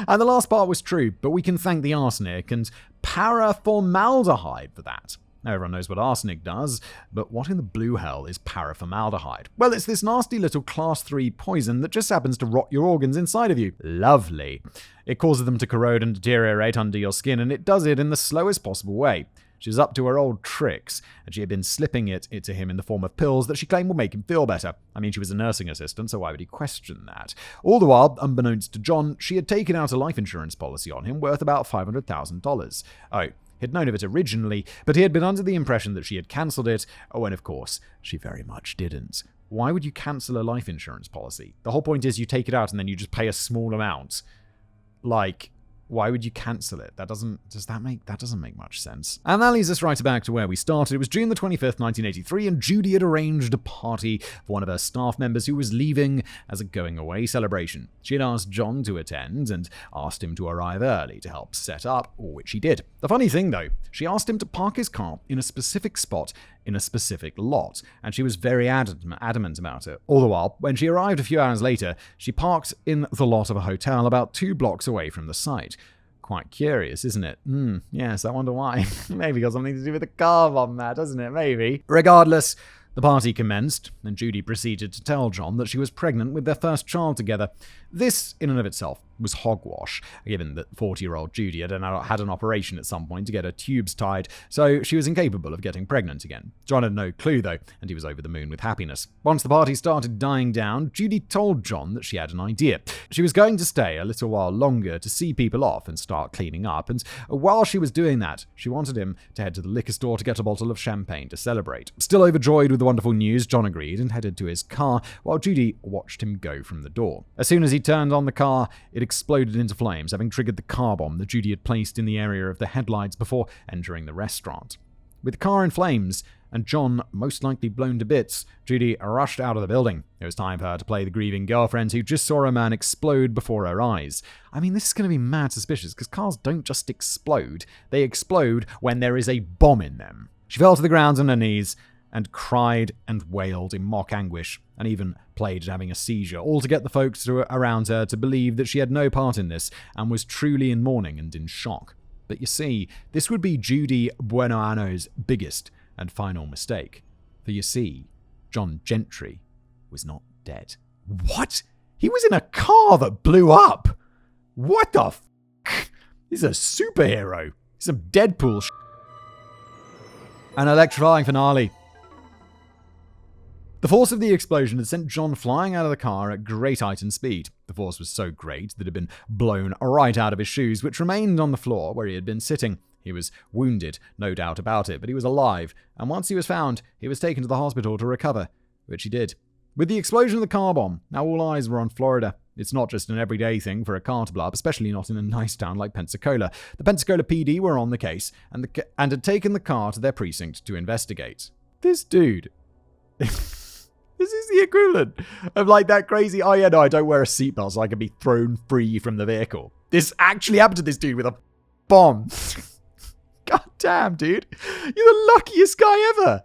And the last part was true, but we can thank the arsenic and paraformaldehyde for that. Now everyone knows what arsenic does, but what in the blue hell is paraformaldehyde? Well, it's this nasty little class 3 poison that just happens to rot your organs inside of you. Lovely. It causes them to corrode and deteriorate under your skin, and it does it in the slowest possible way. She was up to her old tricks, and she had been slipping it to him in the form of pills that she claimed would make him feel better. I mean, she was a nursing assistant, so why would he question that? All the while, unbeknownst to John, she had taken out a life insurance policy on him worth about $500,000. Oh, he'd known of it originally, but he had been under the impression that she had cancelled it, when of course, she very much didn't. Why would you cancel a life insurance policy? The whole point is you take it out and then you just pay a small amount. Like, why would you cancel it? That doesn't make much sense. And that leads us right back to where we started. It was June the 25th, 1983, and Judy had arranged a party for one of her staff members who was leaving as a going-away celebration. She had asked John to attend and asked him to arrive early to help set up, which he did. The funny thing, though, she asked him to park his car in a specific spot in a specific lot, and she was very adamant about it. All the while, when she arrived a few hours later, she parked in the lot of a hotel about 2 blocks away from the site. Quite curious, isn't it? Yes, I wonder why. Maybe got something to do with the car bomb there, doesn't it? Maybe. Regardless, the party commenced, and Judy proceeded to tell John that she was pregnant with their first child together. This, in and of itself, was hogwash, given that 40-year-old Judy had an operation at some point to get her tubes tied, so she was incapable of getting pregnant again. John had no clue, though, and he was over the moon with happiness. Once the party started dying down, Judy told John that she had an idea. She was going to stay a little while longer to see people off and start cleaning up, and while she was doing that, she wanted him to head to the liquor store to get a bottle of champagne to celebrate. Still overjoyed with the wonderful news, John agreed and headed to his car, while Judy watched him go from the door. As soon as he turned on the car, it exploded into flames, having triggered the car bomb that Judy had placed in the area of the headlights before entering the restaurant. With the car in flames, and John most likely blown to bits, Judy rushed out of the building. It was time for her to play the grieving girlfriend who just saw a man explode before her eyes. I mean, this is going to be mad suspicious, because cars don't just explode. They explode when there is a bomb in them. She fell to the ground on her knees and cried and wailed in mock anguish, and even played at having a seizure, all to get the folks around her to believe that she had no part in this and was truly in mourning and in shock. But you see, this would be Judy Buenoano's biggest and final mistake. For you see, John Gentry was not dead. What? He was in a car that blew up? What the f***? He's a superhero. Some Deadpool sh**. An electrifying finale. The force of the explosion had sent John flying out of the car at great height and speed. The force was so great that it had been blown right out of his shoes, which remained on the floor where he had been sitting. He was wounded, no doubt about it, but he was alive, and once he was found, he was taken to the hospital to recover, which he did. With the explosion of the car bomb, now all eyes were on Florida. It's not just an everyday thing for a car to blow up, especially not in a nice town like Pensacola. The Pensacola PD were on the case and had taken the car to their precinct to investigate. This dude... This is the equivalent of like that crazy, oh yeah, no, I don't wear a seatbelt so I can be thrown free from the vehicle. This actually happened to this dude with a bomb. God damn, dude. You're the luckiest guy ever.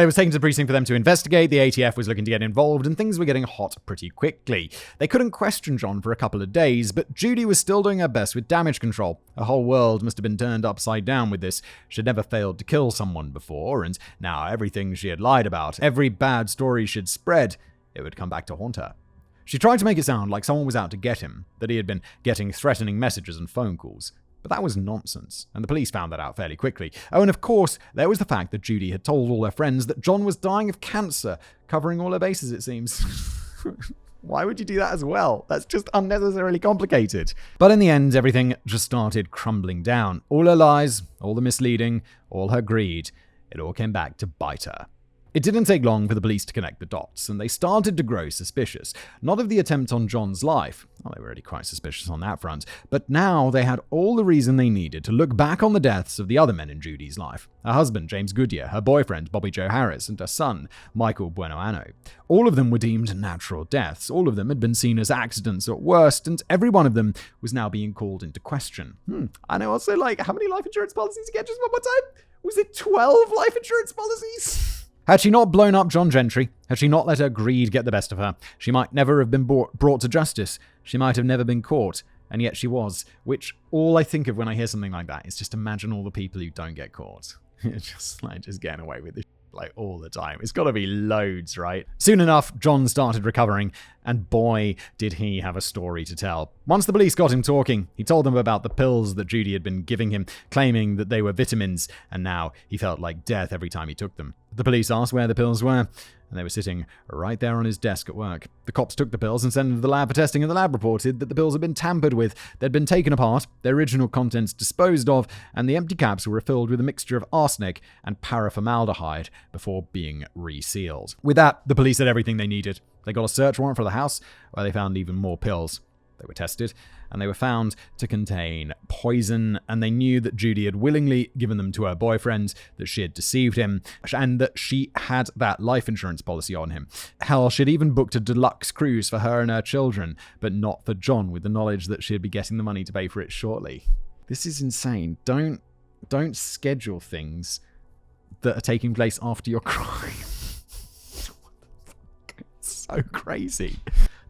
It was taken to the precinct for them to investigate. The ATF was looking to get involved, and things were getting hot pretty quickly. They couldn't question John for a couple of days, but Judy was still doing her best with damage control. Her whole world must have been turned upside down with this. She'd never failed to kill someone before, and now everything she had lied about, every bad story she'd spread, it would come back to haunt her. She tried to make it sound like someone was out to get him, that he had been getting threatening messages and phone calls. But that was nonsense, and the police found that out fairly quickly. Oh, and of course, there was the fact that Judy had told all her friends that John was dying of cancer, covering all her bases, it seems. Why would you do that as well? That's just unnecessarily complicated. But in the end, everything just started crumbling down. All her lies, all the misleading, all her greed, it all came back to bite her. It didn't take long for the police to connect the dots, and they started to grow suspicious. Not of the attempt on John's life. Well, they were already quite suspicious on that front. But now they had all the reason they needed to look back on the deaths of the other men in Judy's life. Her husband, James Goodyear, her boyfriend, Bobby Joe Harris, and her son, Michael Buenoano. All of them were deemed natural deaths. All of them had been seen as accidents at worst, and every one of them was now being called into question. And I also how many life insurance policies again? Just one more time? Was it 12 life insurance policies? Had she not blown up John Gentry, had she not let her greed get the best of her, she might never have been brought to justice. She might have never been caught, and yet she was, which all I think of when I hear something like that is just imagine all the people who don't get caught. just getting away with this all the time. It's got to be loads, right? Soon enough, John started recovering, and boy, did he have a story to tell. Once the police got him talking, he told them about the pills that Judy had been giving him, claiming that they were vitamins, and now he felt like death every time he took them. The police asked where the pills were, and they were sitting right there on his desk at work. The cops took the pills and sent them to the lab for testing, and the lab reported that the pills had been tampered with. They'd been taken apart, their original contents disposed of, and the empty caps were refilled with a mixture of arsenic and paraformaldehyde before being resealed. With that, the police had everything they needed. They got a search warrant for the house, where they found even more pills. They were tested, and they were found to contain poison, and they knew that Judy had willingly given them to her boyfriend, that she had deceived him, and that she had that life insurance policy on him. Hell, she'd even booked a deluxe cruise for her and her children, but not for John, with the knowledge that she'd be getting the money to pay for it shortly. This is insane. Don't schedule things that are taking place after your crime. It's so crazy.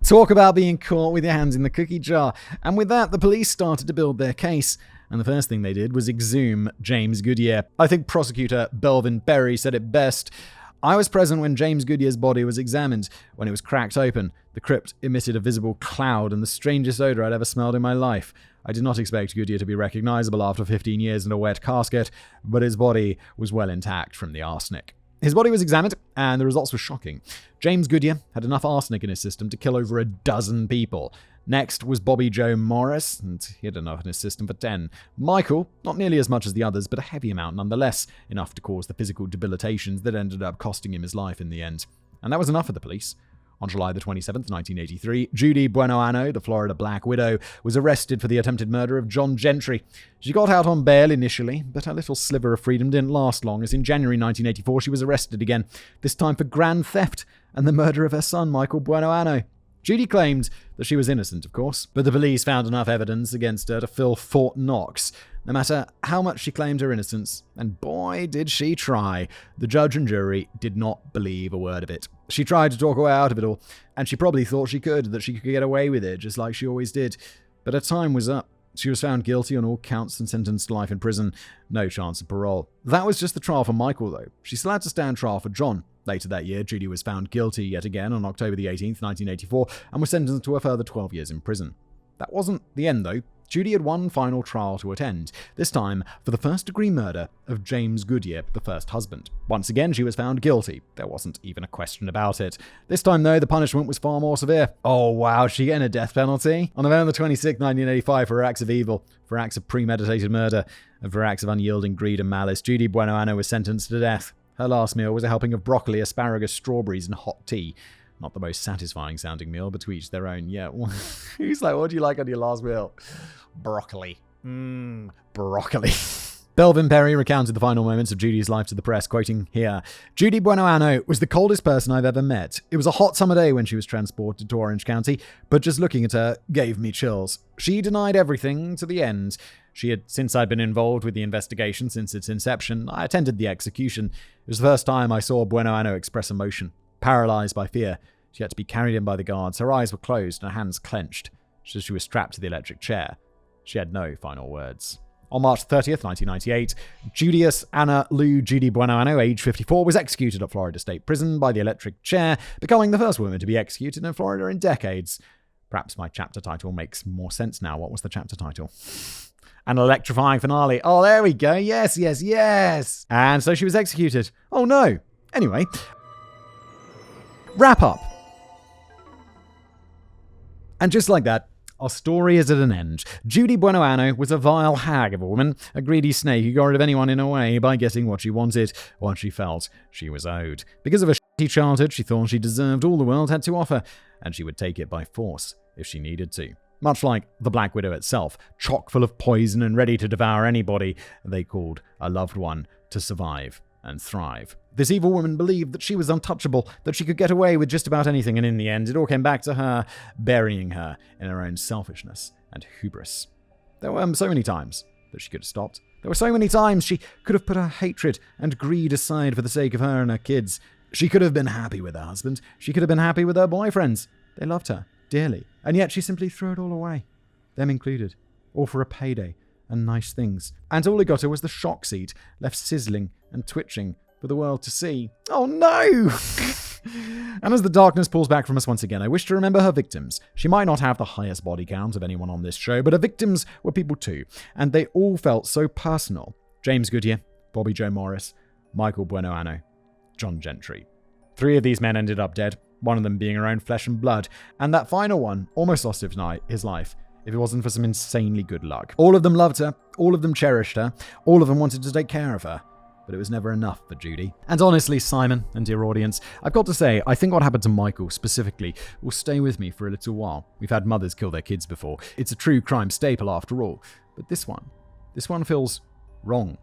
Talk about being caught with your hands in the cookie jar. And with that, the police started to build their case. And the first thing they did was exhume James Goodyear. I think prosecutor Belvin Berry said it best. I was present when James Goodyear's body was examined. When it was cracked open, the crypt emitted a visible cloud and the strangest odor I'd ever smelled in my life. I did not expect Goodyear to be recognizable after 15 years in a wet casket, but his body was well intact from the arsenic. His body was examined, and the results were shocking. James Goodyear had enough arsenic in his system to kill over 12 people. Next was Bobby Joe Morris, and he had enough in his system for 10. Michael, not nearly as much as the others, but a heavy amount nonetheless, enough to cause the physical debilitations that ended up costing him his life in the end. And that was enough for the police. On July the 27th, 1983, Judy Buenoano, the Florida Black Widow, was arrested for the attempted murder of John Gentry. She got out on bail initially, but her little sliver of freedom didn't last long, as in January 1984 she was arrested again, this time for grand theft and the murder of her son, Michael Buenoano. Judy claimed that she was innocent, of course, but the police found enough evidence against her to fill Fort Knox, no matter how much she claimed her innocence, and boy did she try. The judge and jury did not believe a word of it. She tried to talk her way out of it all, and she probably thought that she could get away with it, just like she always did. But her time was up. She was found guilty on all counts and sentenced to life in prison. No chance of parole. That was just the trial for Michael, though. She still had to stand trial for John. Later that year, Judy was found guilty yet again on October the 18th, 1984, and was sentenced to a further 12 years in prison. That wasn't the end, though. Judy had one final trial to attend, this time for the first-degree murder of James Goodyear, the first husband. Once again, she was found guilty. There wasn't even a question about it. This time, though, the punishment was far more severe. Oh, wow, she getting a death penalty? On November 26, 1985, for her acts of evil, for acts of premeditated murder, and for acts of unyielding greed and malice, Judy Buenoano was sentenced to death. Her last meal was a helping of broccoli, asparagus, strawberries, and hot tea. Not the most satisfying sounding meal, but to each their own. Yeah, who's like, what do you like on your last meal? Broccoli. Broccoli. Belvin Perry recounted the final moments of Judy's life to the press, quoting here, "Judy Buenoano was the coldest person I've ever met. It was a hot summer day when she was transported to Orange County, but just looking at her gave me chills. She denied everything to the end. Since I'd been involved with the investigation since its inception, I attended the execution. It was the first time I saw Buenoano express emotion. Paralyzed by fear, she had to be carried in by the guards. Her eyes were closed and her hands clenched, as she was strapped to the electric chair. She had no final words." On March 30th, 1998, Julius Anna Lou Judy Buenoano, age 54, was executed at Florida State Prison by the electric chair, becoming the first woman to be executed in Florida in decades. Perhaps my chapter title makes more sense now. What was the chapter title? An electrifying finale. Oh, there we go. Yes. And so she was executed. Oh, no. Anyway, wrap up. And just like that, our story is at an end. Judy Buenoano was a vile hag of a woman, a greedy snake who got rid of anyone in a way by getting what she wanted, what she felt she was owed. Because of her shitty childhood, she thought she deserved all the world had to offer, and she would take it by force if she needed to. Much like the Black Widow itself, chock full of poison and ready to devour anybody they called a loved one to survive and thrive. This evil woman believed that she was untouchable, that she could get away with just about anything, and in the end, it all came back to her, burying her in her own selfishness and hubris. There were so many times that she could have stopped. There were so many times she could have put her hatred and greed aside for the sake of her and her kids. She could have been happy with her husband. She could have been happy with her boyfriends. They loved her dearly, and yet she simply threw it all away, them included, all for a payday and nice things. And all it got her was the shock seat, left sizzling and twitching for the world to see. Oh no! And as the darkness pulls back from us once again, I wish to remember her victims. She might not have the highest body count of anyone on this show, but her victims were people too, and they all felt so personal. James Goodyear, Bobby Joe Morris, Michael Buenoano, John Gentry. 3 of these men ended up dead, one of them being her own flesh and blood, and that final one almost lost his life if it wasn't for some insanely good luck. All of them loved her, all of them cherished her, all of them wanted to take care of her. But it was never enough for Judy. And honestly, Simon and dear audience, I've got to say, I think what happened to Michael specifically will stay with me for a little while. We've had mothers kill their kids before. It's a true crime staple after all. But this one feels wrong,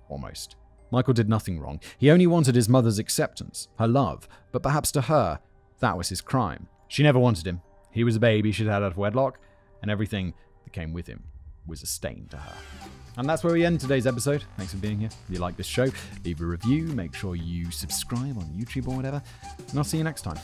almost. Michael did nothing wrong. He only wanted his mother's acceptance, her love. But perhaps to her, that was his crime. She never wanted him. He was a baby she'd had out of wedlock, and everything that came with him was a stain to her. And that's where we end today's episode. Thanks for being here. If you like this show, leave a review, make sure you subscribe on YouTube or whatever, and I'll see you next time.